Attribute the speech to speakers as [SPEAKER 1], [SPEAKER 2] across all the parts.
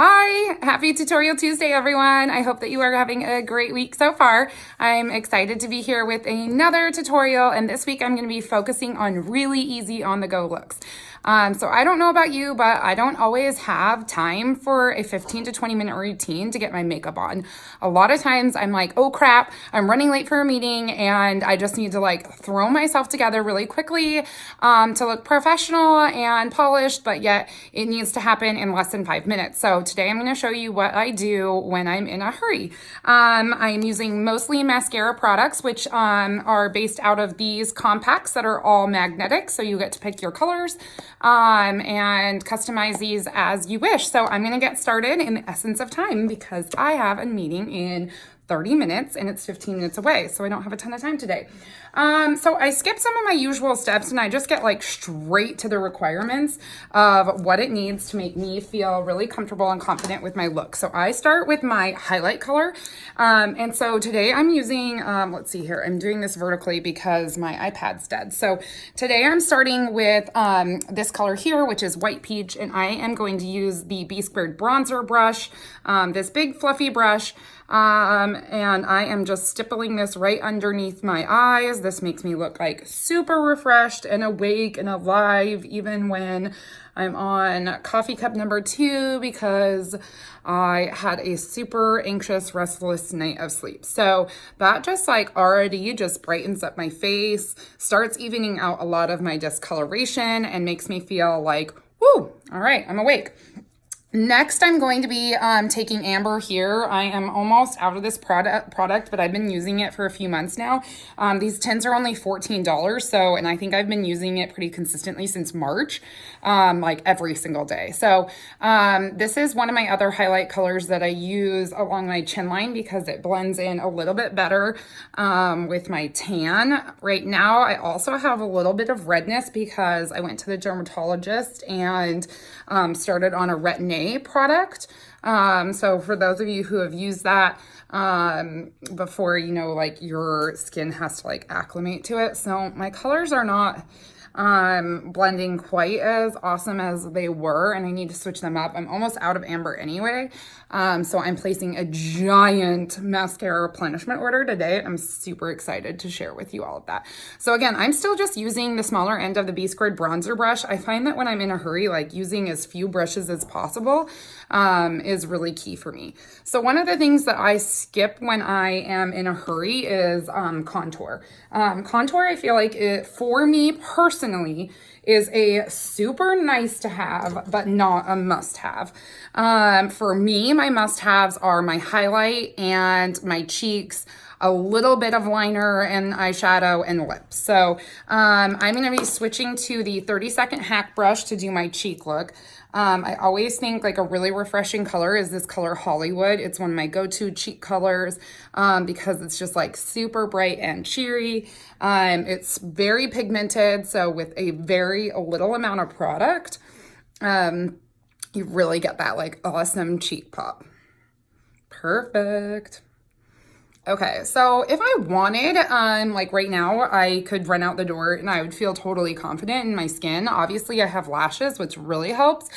[SPEAKER 1] Hi, happy Tutorial Tuesday, everyone. I hope that you are having a great week so far. I'm excited to be here with another tutorial, and this week I'm going to be focusing on really easy on-the-go looks. So I don't know about you, but I don't always have time for a 15 to 20 minute routine to get my makeup on. A lot of times I'm like, oh crap, I'm running late for a meeting and I just need to like throw myself together really quickly to look professional and polished, but yet it needs to happen in less than 5 minutes. So today I'm going to show you what I do when I'm in a hurry. I'm using mostly mascara products, which are based out of these compacts that are all magnetic. So you get to pick your colors and customize these as you wish. So I'm going to get started in the essence of time because I have a meeting in 30 minutes and it's 15 minutes away. So I don't have a ton of time today. So I skip some of my usual steps and I just get like straight to the requirements of what it needs to make me feel really comfortable and confident with my look. So I start with my highlight color. And so today I'm using, let's see here, I'm doing this vertically because my iPad's dead. So today I'm starting with this color here, which is White Peach, and I am going to use the B Squared bronzer brush, this big fluffy brush. And I am just stippling this right underneath my eyes. This makes me look like super refreshed and awake and alive even when I'm on coffee cup number 2 because I had a super anxious, restless night of sleep. So that just like already just brightens up my face, starts evening out a lot of my discoloration and makes me feel like, whoo, all right, I'm awake. Next, I'm going to be taking Amber here. I am almost out of this product, but I've been using it for a few months now. These tins are only $14, so, and I think I've been using it pretty consistently since March, like every single day. So this is one of my other highlight colors that I use along my chin line because it blends in a little bit better with my tan. Right now, I also have a little bit of redness because I went to the dermatologist and started on a retin-A product. So for those of you who have used that before, you know, like your skin has to like acclimate to it. So my colors are not blending quite as awesome as they were, and I need to switch them up. I'm almost out of Amber anyway. So I'm placing a giant mascara replenishment order today. I'm super excited to share with you all of that. So again, I'm still just using the smaller end of the B Squared bronzer brush. I find that when I'm in a hurry, like using as few brushes as possible is really key for me. So one of the things that I skip when I am in a hurry is contour. Contour, I feel like it, for me personally, is a super nice to have, but not a must have. For me, my must haves are my highlight and my cheeks, a little bit of liner and eyeshadow and lips. So I'm going to be switching to the 30-second hack brush to do my cheek look. I always think like a really refreshing color is this color Hollywood. It's one of my go-to cheek colors because it's just like super bright and cheery. It's very pigmented, so with a very little amount of product, you really get that like awesome cheek pop. Perfect. Okay, so if I wanted, like right now, I could run out the door and I would feel totally confident in my skin. Obviously, I have lashes, which really helps.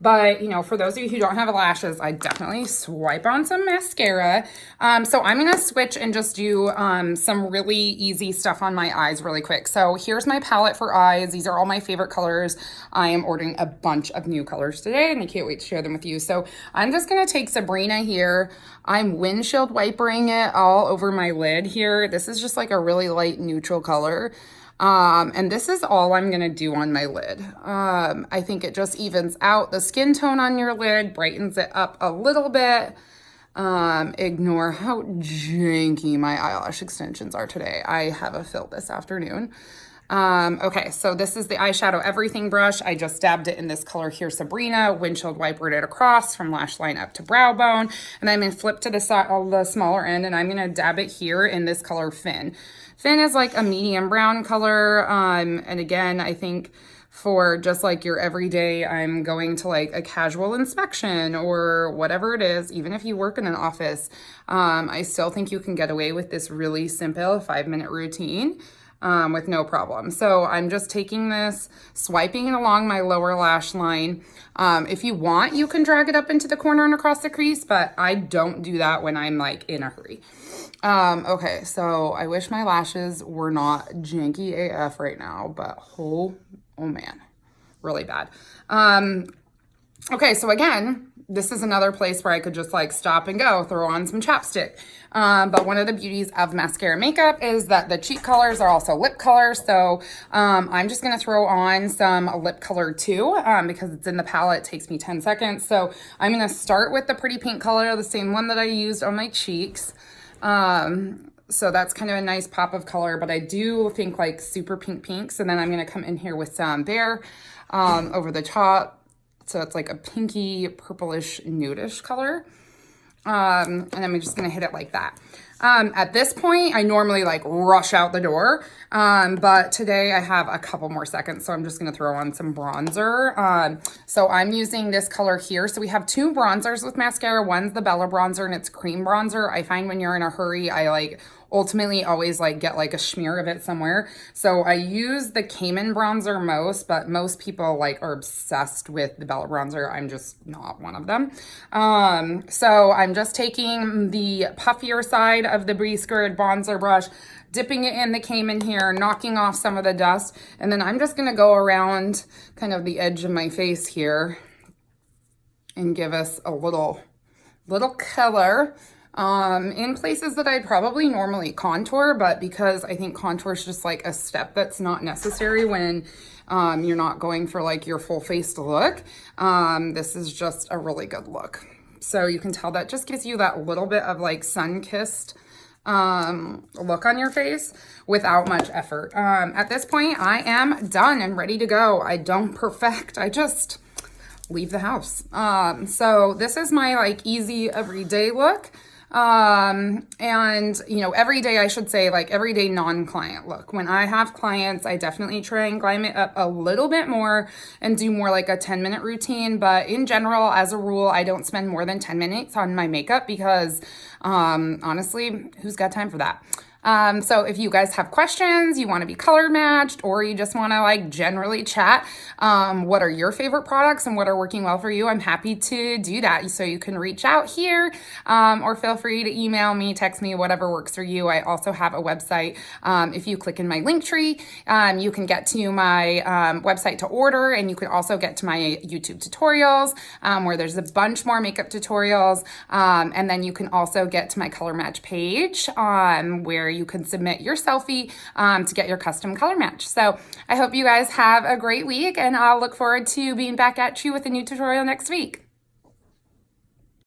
[SPEAKER 1] But, you know, for those of you who don't have lashes, I definitely swipe on some mascara. So I'm going to switch and just do some really easy stuff on my eyes really quick. So here's my palette for eyes. These are all my favorite colors. I am ordering a bunch of new colors today, and I can't wait to share them with you. So I'm just going to take Sabrina here. I'm windshield wipering it all over my lid here. This is just like a really light neutral color. And this is all I'm going to do on my lid. I think it just evens out the skin tone on your lid, brightens it up a little bit. Ignore how janky my eyelash extensions are today. I have a fill this afternoon. Okay, so this is the eyeshadow everything brush. I just dabbed it in this color here, Sabrina, windshield wipered it across from lash line up to brow bone. And I'm going to flip to the smaller end, and I'm going to dab it here in this color Fin. Fin is like a medium brown color. And again, I think for just like your everyday, I'm going to like a casual inspection or whatever it is, even if you work in an office, I still think you can get away with this really simple 5-minute routine. with no problem. So I'm just taking this, swiping it along my lower lash line. If you want, you can drag it up into the corner and across the crease, but I don't do that when I'm like in a hurry. Okay, so I wish my lashes were not janky AF right now, but oh man, really bad. Okay, so again, this is another place where I could just like stop and go, throw on some chapstick. But one of the beauties of mascara makeup is that the cheek colors are also lip colors. So I'm just gonna throw on some lip color too, because it's in the palette, it takes me 10 seconds. So I'm gonna start with the pretty pink color, the same one that I used on my cheeks. So that's kind of a nice pop of color, but I do think like super pink pinks. And then I'm gonna come in here with some Bare over the top. So it's like a pinky, purplish, nudish color. And I'm just gonna hit it like that. At this point, I normally like rush out the door, but today I have a couple more seconds, so I'm just gonna throw on some bronzer. So I'm using this color here. So we have two bronzers with mascara. One's the Bella bronzer and it's cream bronzer. I find when you're in a hurry, I like ultimately always like get like a smear of it somewhere. So I use the Cayman bronzer most, but most people like are obsessed with the Bella bronzer. I'm just not one of them. So I'm just taking the puffier side of the Breezy bronzer brush, dipping it in the Cayman here, knocking off some of the dust, and then I'm just gonna go around kind of the edge of my face here and give us a little color. In places that I'd probably normally contour, but because I think contour is just like a step that's not necessary when you're not going for like your full face look, this is just a really good look. So you can tell that just gives you that little bit of like sun-kissed look on your face without much effort. At this point, I am done and ready to go. I don't perfect, I just leave the house. So this is my like easy everyday look. And you know, every day I should say like everyday non-client look. When I have clients, I definitely try and glam it up a little bit more and do more like a 10-minute routine. But in general, as a rule, I don't spend more than 10 minutes on my makeup because, honestly, who's got time for that? So if you guys have questions, you want to be color matched, or you just want to like generally chat, what are your favorite products and what are working well for you, I'm happy to do that. So you can reach out here, or feel free to email me, text me, whatever works for you. I also have a website. If you click in my link tree, you can get to my website to order, and you can also get to my YouTube tutorials, where there's a bunch more makeup tutorials. And then you can also get to my color match page, where you can submit your selfie to get your custom color match. So I hope you guys have a great week, and I'll look forward to being back at you with a new tutorial next week.